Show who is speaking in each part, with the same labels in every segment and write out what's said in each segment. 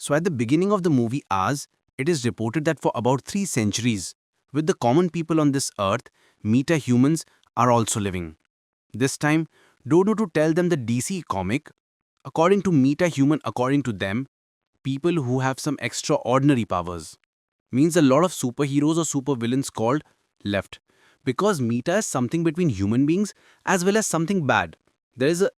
Speaker 1: So at the beginning of the movie Ours, it is reported that for about 3 centuries, with the common people on this earth, meta-humans are also living. This time, don't know to tell them the DC comic, according to meta-human, according to them, people who have some extraordinary powers. Means a lot of superheroes or supervillains called left. Because meta is something between human beings as well as something bad. There is a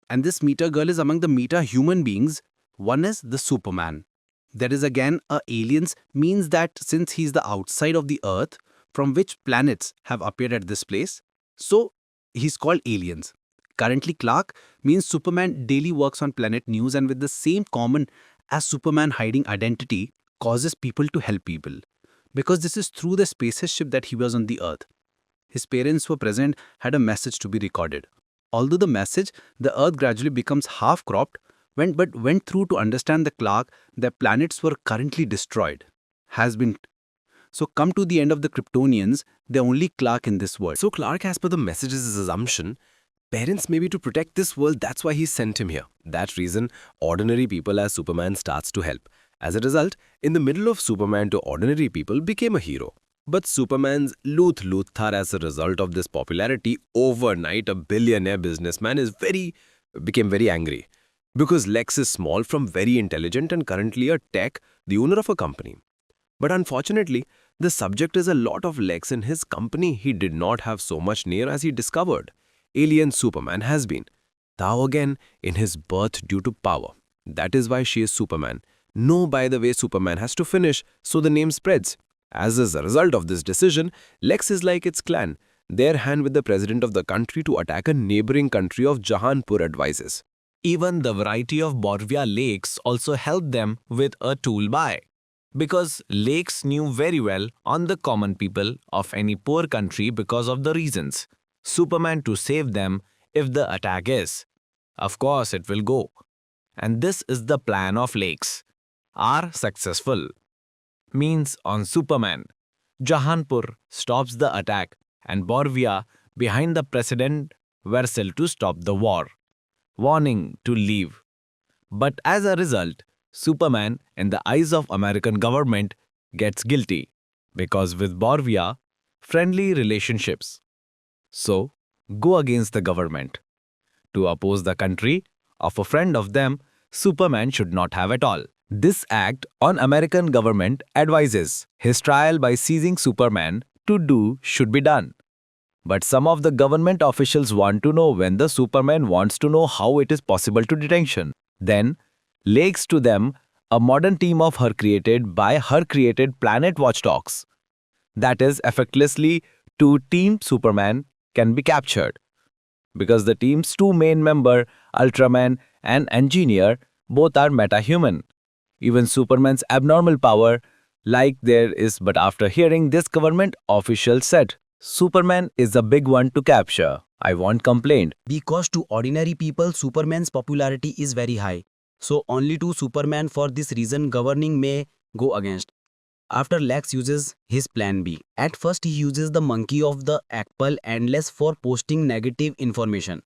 Speaker 1: and this meta girl is among the meta human beings. One is the Superman. There is again a aliens means that since he's the outside of the earth, from which planets have appeared at this place, so he's called aliens. Currently Clark means Superman daily works on planet news and with the same common as Superman hiding identity causes people to help people. Because this is through the spaceship that he was on the earth. His parents were present, had a message to be recorded. Although the message, the earth gradually becomes half-cropped, but went through to understand the Clark that planets were currently destroyed. Has been. So come to the end of the Kryptonians, the only Clark in this world.
Speaker 2: So Clark, as per the message's assumption, parents maybe to protect this world, that's why he sent him here. That reason, ordinary people as Superman starts to help. As a result, in the middle of Superman to ordinary people became a hero. But Superman's Luthor, as a result of this popularity, overnight a billionaire businessman became very angry. Because Lex is small from very intelligent and currently a tech, the owner of a company. But unfortunately, the subject is a lot of Lex in his company he did not have so much near as he discovered. Alien Superman has been. Thou again in his birth due to power. That is why she is Superman. No, by the way, Superman has to finish, so the name spreads. As a result of this decision, Lex is like its clan. Their hand with the president of the country to attack a neighboring country of Jahanpur advises.
Speaker 3: Even the variety of Borvia lakes also helped them with a tool buy. Because lakes knew very well on the common people of any poor country because of the reasons. Superman to save them if the attack is. Of course it will go. And this is the plan of lakes. Are successful. Means on Superman. Jahanpur stops the attack and Borvia behind the president vessel to stop the war. Warning to leave. But as a result, Superman in the eyes of American government gets guilty because with Borvia, friendly relationships. So, go against the government. To oppose the country of a friend of them, Superman should not have at all. This act on American government advises his trial by seizing Superman to do should be done. But some of the government officials want to know when the Superman wants to know how it is possible to detention. Then, lakes to them a modern team of her created planet watchdogs. That is effortlessly to Team Superman can be captured. Because the team's two main member, Ultraman and Engineer, both are meta-human. Even Superman's abnormal power, like there is, but after hearing this government official said, Superman is the big one to capture. I won't complain.
Speaker 1: Because to ordinary people, Superman's popularity is very high. So only to Superman for this reason governing may go against. After Lex uses his plan B. At first he uses the monkey of the Apple Endless for posting negative information.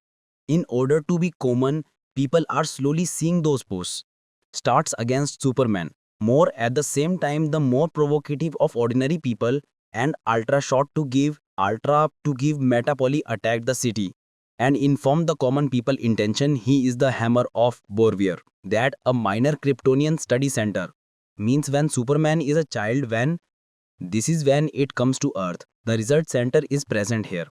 Speaker 1: In order to be common, people are slowly seeing those posts. Starts against Superman. More at the same time the more provocative of ordinary people and Ultra to give Metapoly attacked the city and informed the common people intention he is the hammer of Borvia. That a minor Kryptonian study center. Means when Superman is a child this is when it comes to Earth. The research center is present here.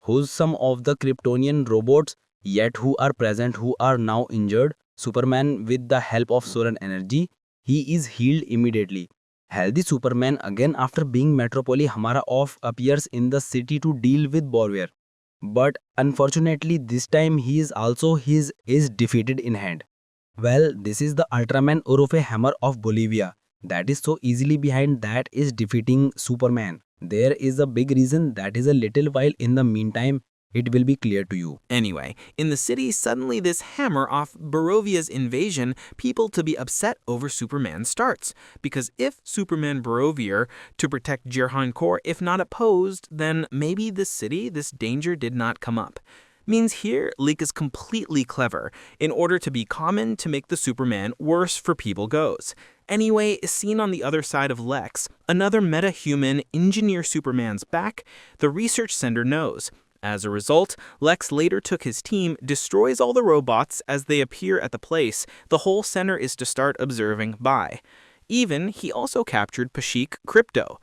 Speaker 1: Who's some of the Kryptonian robots yet who are present who are now injured. Superman with the help of solar energy, he is healed immediately. Healthy Superman again after being Metropolis Hamara off appears in the city to deal with Borvia. But unfortunately this time he is defeated in hand. Well, this is the Ultraman Orofe Hammer of Bolivia. That is so easily behind that is defeating Superman. There is a big reason that is a little while in the meantime it will be clear to you.
Speaker 4: Anyway, in the city, suddenly this hammer off Barovia's invasion, people to be upset over Superman starts. Because if Superman Barovia to protect Jirhan Core, if not opposed, then maybe this city, this danger did not come up. means here Leak is completely clever in order to be common to make the Superman worse for people goes. Anyway, seen on the other side of Lex, another meta-human engineer Superman's back, the research center knows. As a result, Lex later took his team, destroys all the robots as they appear at the place the whole center is to start observing by. Even, he also captured Pashik Crypto,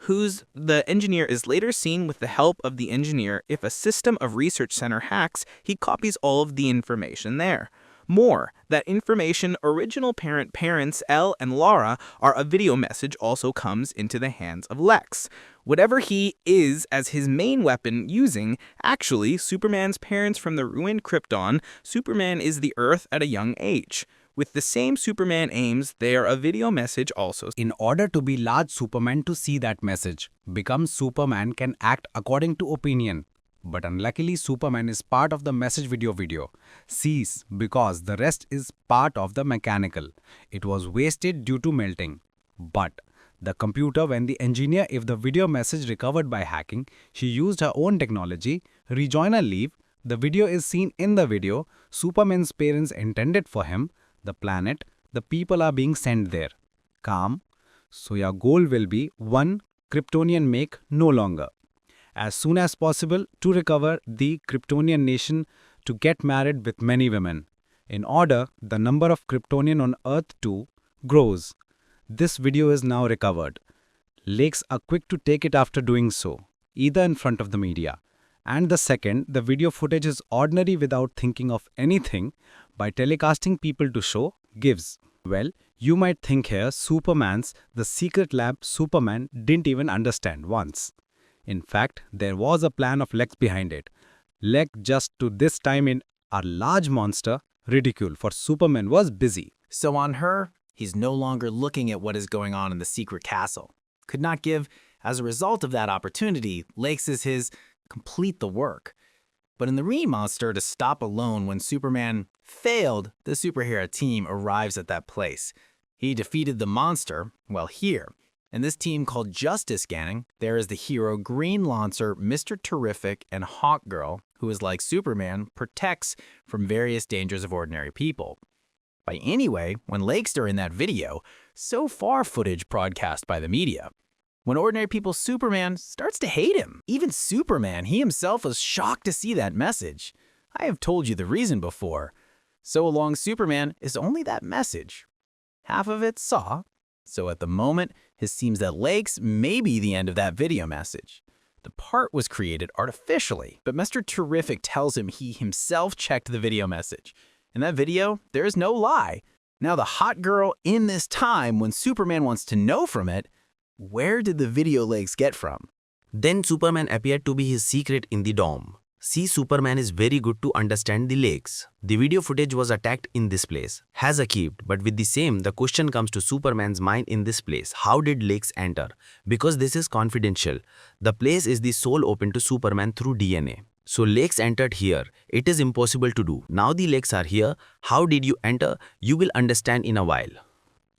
Speaker 4: the engineer is later seen with the help of the engineer. If a system of research center hacks, he copies all of the information there. More, that information original parents Elle and Laura are a video message also comes into the hands of Lex. Whatever he is as his main weapon using, actually, Superman's parents from the ruined Krypton, Superman is the Earth at a young age. With the same Superman aims, they are a video message also.
Speaker 1: In order to be large Superman to see that message, become Superman can act according to opinion. But unluckily, Superman is part of the message video sees because the rest is part of the mechanical. It was wasted due to melting. But the computer, when the engineer, if the video message recovered by hacking, she used her own technology, rejoiner leave, the video is seen in the video, Superman's parents intended for him, the planet, the people are being sent there. Calm. So your goal will be 1. Kryptonian make no longer. As soon as possible to recover the Kryptonian nation to get married with many women. In order, the number of Kryptonian on Earth 2 grows. This video is now recovered. Lakes are quick to take it after doing so, either in front of the media. And the second, the video footage is ordinary without thinking of anything by telecasting people to show gives. Well, you might think here Superman's the secret lab Superman didn't even understand once. In fact, there was a plan of Lex behind it. Lex just to this time in a large monster ridicule for Superman was busy.
Speaker 5: So on her, he's no longer looking at what is going on in the secret castle. Could not give, as a result of that opportunity, Lakes is his complete the work. But in the Re-Monster to stop alone when Superman failed, the superhero team arrives at that place. He defeated the monster, well here. In this team called Justice Gang, there is the hero Green Lancer, Mr. Terrific, and Hawkgirl, who is like Superman, protects from various dangers of ordinary people. By anyway, when Lakes are in that video, so far footage broadcast by the media. When ordinary people Superman starts to hate him. Even Superman, he himself was shocked to see that message. I have told you the reason before. So along Superman is only that message. Half of it saw. So at the moment, it seems that Lakes may be the end of that video message. The part was created artificially, but Mr. Terrific tells him he himself checked the video message. In that video, there is no lie. Now the hot girl in this time when Superman wants to know from it, where did the video Lakes get from?
Speaker 1: Then Superman appeared to be his secret in the dome. See, Superman is very good to understand the lakes. The video footage was attacked in this place, has achieved, but with the same, the question comes to Superman's mind in this place. How did lakes enter? Because this is confidential. The place is the sole open to Superman through DNA. So lakes entered here. It is impossible to do. Now the lakes are here. How did you enter? You will understand in a while.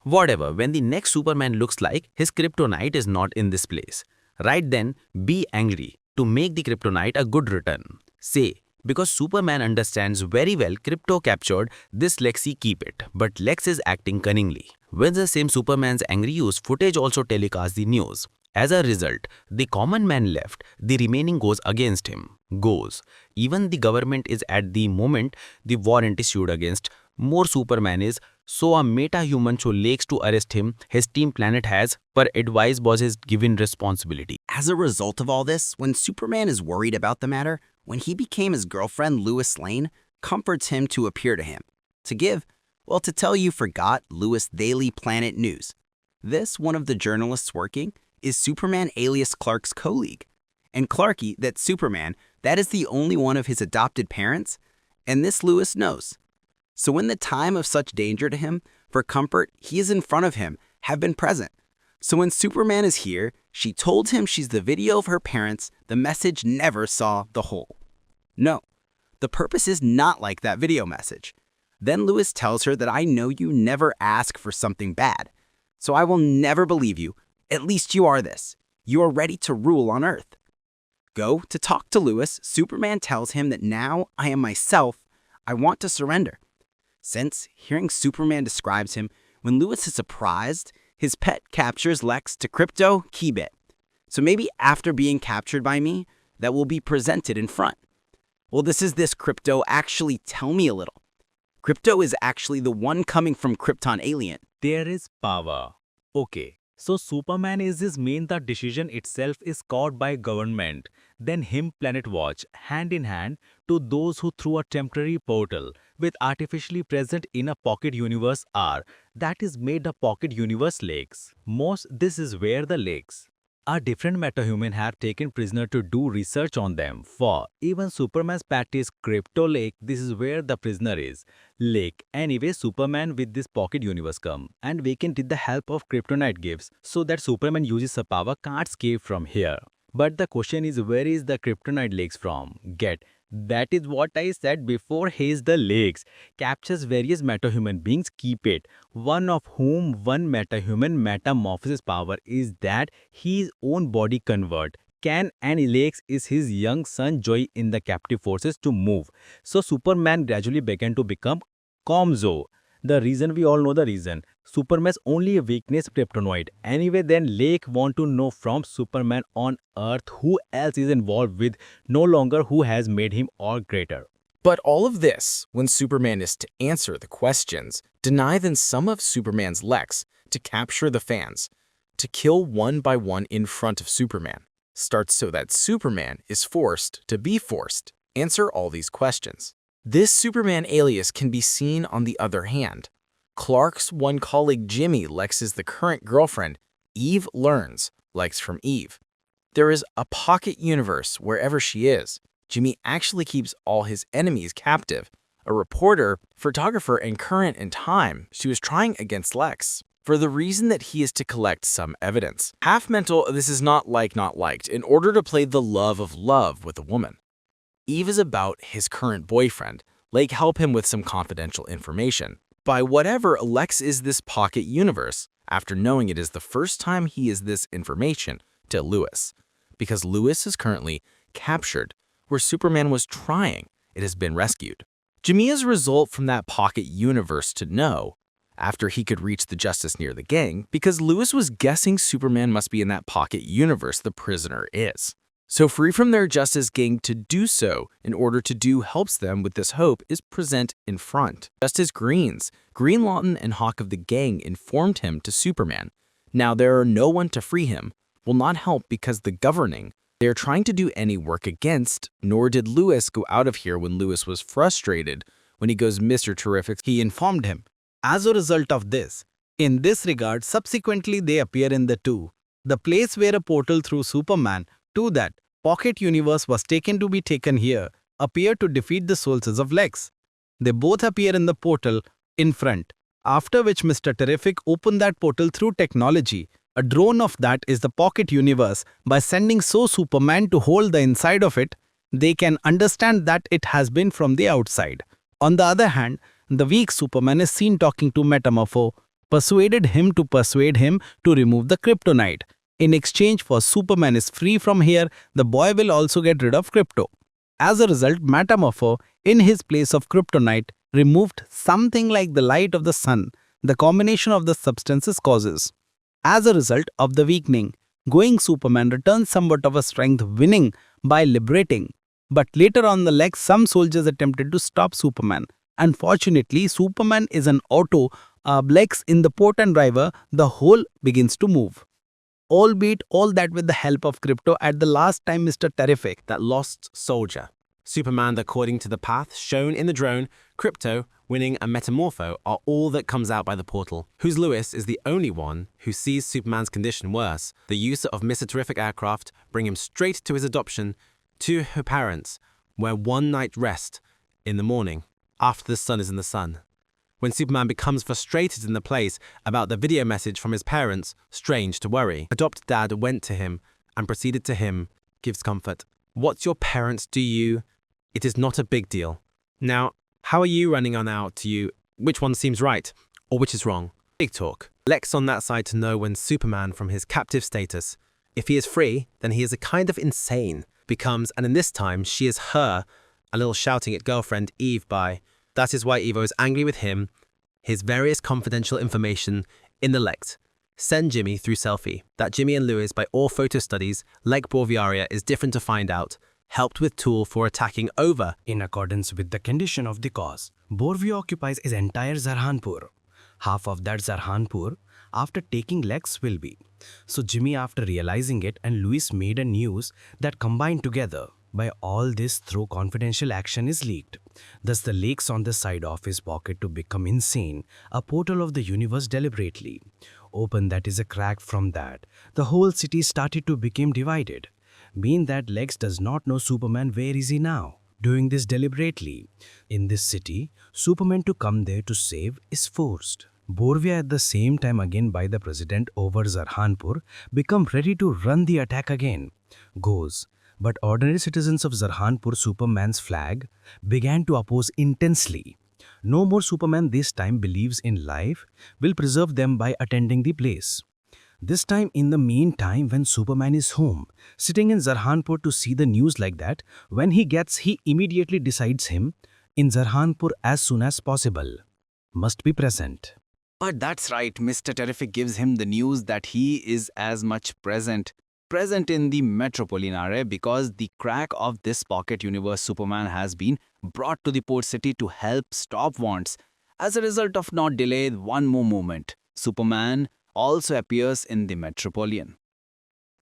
Speaker 1: Whatever, when the next Superman looks like his kryptonite is not in this place. Right then, be angry to make the kryptonite a good return. Say, because Superman understands very well crypto captured this Lexi keep it, but Lex is acting cunningly. When the same Superman's angry use footage also telecasts the news. As a result, the common man left, the remaining goes against him. Goes. Even the government is at the moment the warrant issued against. More Superman is, so a meta-human show Lakes to arrest him, his team planet has, per advice was his given responsibility.
Speaker 6: As a result of all this, when Superman is worried about the matter, when he became his girlfriend Lois Lane, comforts him to appear to him. To give, well, to tell you forgot Lois Daily Planet News. This, one of the journalists working, is Superman alias Clark's colleague. And Clarky, that Superman, that is the only one of his adopted parents, and this Lois knows. So when the time of such danger to him, for comfort, he is in front of him, have been present. So when Superman is here, she told him she's the video of her parents, the message never saw the whole. No, the purpose is not like that video message. Then Lois tells her that I know you never ask for something bad, so I will never believe you. At least you are this. You are ready to rule on Earth. go to talk to Lewis, Superman tells him that now I am myself, I want to surrender. Since hearing Superman describes him, when Lewis is surprised, his pet captures Lex to Krypto Keybit. So maybe after being captured by me, that will be presented in front. Well, this Krypto. Actually, tell me a little. Krypto is actually the one coming from Krypton alien.
Speaker 7: There is power. Okay. So Superman is his main, the decision itself is caught by government. Then him Planet Watch, hand in hand to those who through a temporary portal with artificially present in a pocket universe are, that is made the pocket universe lakes. Most this is where the lakes. A different metahuman have taken prisoner to do research on them. For even Superman's pet is Crypto Lake, this is where the prisoner is. Lake. Anyway, Superman with this pocket universe come and vacant with the help of kryptonite gives so that Superman uses a power can't escape from here. But the question is, where is the kryptonite lakes from? Get. That is what I said before. He's the lakes. Captures various metahuman beings, keep it. One of whom one metahuman metamorphosis power is that his own body convert. Can and Lakes is his young son Joy in the captive forces to move. So Superman gradually began to become Comzo. The reason we all know the reason. Superman's only weakness kryptonite. Anyway, then Lake want to know from Superman on Earth who else is involved with, no longer who has made him or greater.
Speaker 8: But all of this, when Superman is to answer the questions, deny then some of Superman's Lex to capture the fans, to kill one by one in front of Superman, starts so that Superman is forced to be forced answer all these questions. This Superman alias can be seen on the other hand. Clark's one colleague Jimmy, Lex's the current girlfriend, Eve learns, Lex from Eve. There is a pocket universe wherever she is. Jimmy actually keeps all his enemies captive. A reporter, photographer, and current in time, she was trying against Lex for the reason that he is to collect some evidence. Half mental, this is not liked, in order to play the love of love with a woman. Eve is about his current boyfriend. Lake help him with some confidential information. By whatever, Lex is this pocket universe, after knowing it is the first time he is this information to Lewis. Because Lewis is currently captured, where Superman was trying, it has been rescued. Jamia's result from that pocket universe to know, after he could reach the justice near the gang, because Lewis was guessing Superman must be in that pocket universe the prisoner is. So free from their Justice gang to do so in order to do helps them with this hope is present in front. Just as Green Lawton and Hawk of the gang informed him to Superman. Now there are no one to free him, will not help because the governing they are trying to do any work against, nor did Lewis go out of here when Lewis was frustrated when he goes Mr. Terrific.
Speaker 7: He informed him. As a result of this, in this regard, subsequently they appear in the place where a portal through Superman to that pocket universe was taken here, appear to defeat the sources of Lex. They both appear in the portal in front, after which Mr. Terrific opened that portal through technology. A drone of that is the pocket universe. By sending Superman to hold the inside of it, they can understand that it has been from the outside. On the other hand, the weak Superman is seen talking to Metamorpho, persuade him to remove the kryptonite. In exchange for Superman is free from here, the boy will also get rid of Krypto. As a result, Metamorpho, in his place of kryptonite, removed something like the light of the sun. The combination of the substances causes. As a result of the weakening, going Superman returns somewhat of a strength, winning by liberating. But later on the Lex, some soldiers attempted to stop Superman. Unfortunately, Superman is an auto, Lex in the port and driver, the whole begins to move. Albeit all that with the help of Krypto at the last time Mr. Terrific.
Speaker 9: That lost soldier. Superman according to the path shown in the drone, Krypto, winning a Metamorpho are all that comes out by the portal, whose Lewis is the only one who sees Superman's condition worse. The use of Mr. Terrific aircraft bring him straight to his adoption to her parents, where one night rest in the morning, after the sun is in the sun. When Superman becomes frustrated in the place about the video message from his parents, strange to worry. Adopt dad went to him and proceeded to him, gives comfort. What's your parents do you? It is not a big deal. Now, how are you running on out to you? Which one seems right or which is wrong? Big talk. Lex on that side to know when Superman from his captive status. If he is free, then he is a kind of insane. becomes, and in this time, she is her, a little shouting at girlfriend Eve by. That is why Evo is angry with him, his various confidential information in the Lex. Send Jimmy through selfie. That Jimmy and Lewis, by all photo studies, like Borviaria is different to find out, helped with tool for attacking over.
Speaker 10: In accordance with the condition of the cause, Borvia occupies his entire Zarhanpur. Half of that Zarhanpur, after taking Lex, will be. So Jimmy, after realizing it, and Louis made a news that combined together. By all this through confidential action is leaked. Thus the lakes on the side of his pocket to become insane, a portal of the universe deliberately. Open that is a crack from that. The whole city started to become divided. Being that Lex does not know Superman, where is he now? Doing this deliberately. In this city, Superman to come there to save is forced. Borvia at the same time again by the president over Zarhanpur become ready to run the attack again. Goes. But ordinary citizens of Zarhanpur Superman's flag began to oppose intensely. No more Superman this time believes in life will preserve them by attending the place. This time in the meantime when Superman is home, sitting in Zarhanpur to see the news like that, when he immediately decides him in Zarhanpur as soon as possible. Must be present.
Speaker 5: But that's right, Mr. Terrific gives him the news that he is as much present in the metropolitan area because the crack of this pocket universe Superman has been brought to the port city to help stop wants. As a result of not delayed one more moment, Superman also appears in the metropolitan.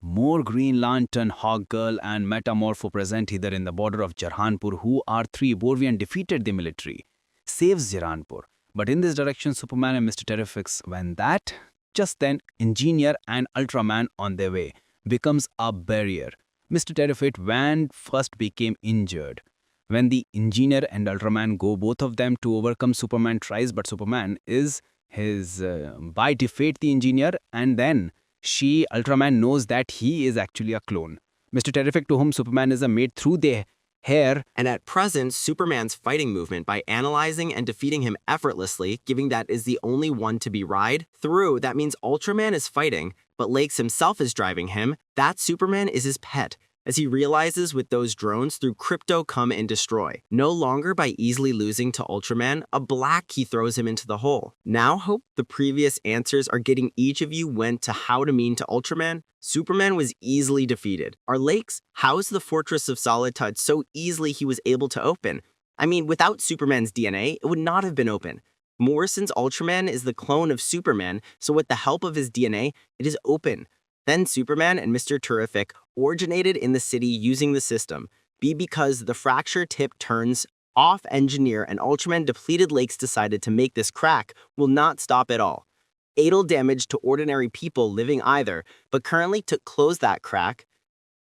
Speaker 5: More Green Lantern, Hawkgirl and Metamorpho present either in the border of Zarhanpur, who are three Borvian defeated the military, saves Zarhanpur. But in this direction, Superman and Mr. Terrific's when that, just then, Engineer and Ultraman on their way, becomes a barrier. Mr. Terrific when first became injured. When the Engineer and Ultraman go, both of them to overcome Superman tries, but Superman is by defeat the Engineer, and then Ultraman knows that he is actually a clone. Mr. Terrific, to whom Superman is a mate through their hair.
Speaker 6: And at present, Superman's fighting movement by analyzing and defeating him effortlessly, giving that is the only one to be ride through, that means Ultraman is fighting, but Lakes himself is driving him. That Superman is his pet, as he realizes with those drones through Crypto come and destroy. No longer by easily losing to Ultraman, a black key throws him into the hole. Now hope the previous answers are getting each of you went to how to mean to Ultraman. Superman was easily defeated. Our Lakes, how is the Fortress of Solid Touch so easily he was able to open? I mean, without Superman's DNA, it would not have been open. Morrison's Ultraman is the clone of Superman, so with the help of his DNA, it is open. Then Superman and Mr. Terrific originated in the city using the system. B because the fracture tip turns off Engineer and Ultraman depleted Lakes decided to make this crack will not stop at all. Fatal damage to ordinary people living either, but currently to close that crack,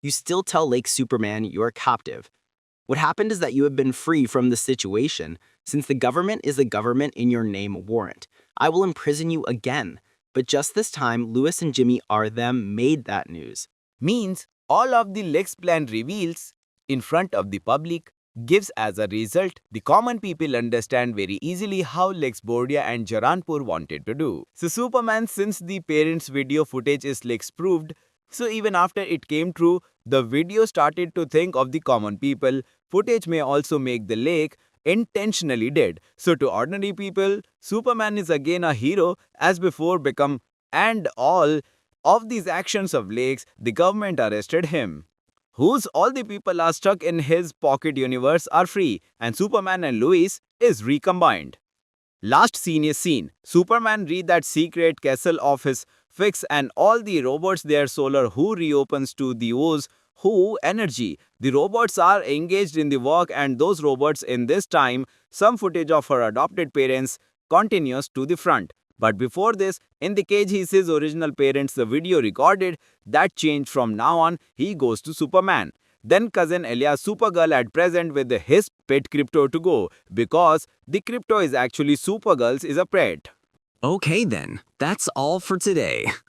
Speaker 6: you still tell Lake Superman you're captive. What happened is that you have been free from the situation, since the government is the government in your name warrant. I will imprison you again. But just this time, Lewis and Jimmy are them made that news.
Speaker 11: Means all of the Lex plan reveals in front of the public gives as a result the common people understand very easily how Lex Bordia and Jaranpur wanted to do. So Superman, since the parents' video footage is Lex proved, so even after it came true, the video started to think of the common people. Footage may also make the lake intentionally dead. So to ordinary people, Superman is again a hero as before become, and all of these actions of Lakes, the government arrested him. Whose all the people are stuck in his pocket universe are free, and Superman and Lois is recombined. Last scene is seen. Superman read that secret castle of his fix and all the robots their solar who reopens to the O's who energy. The robots are engaged in the work and those robots in this time, some footage of her adopted parents continues to the front. But before this, in the cage he sees original parents, the video recorded, that changed from now on, he goes to Superman. Then cousin alias Supergirl at present with his pet Crypto to go, because the Crypto is actually Supergirl's is a pet.
Speaker 12: Okay then, that's all for today.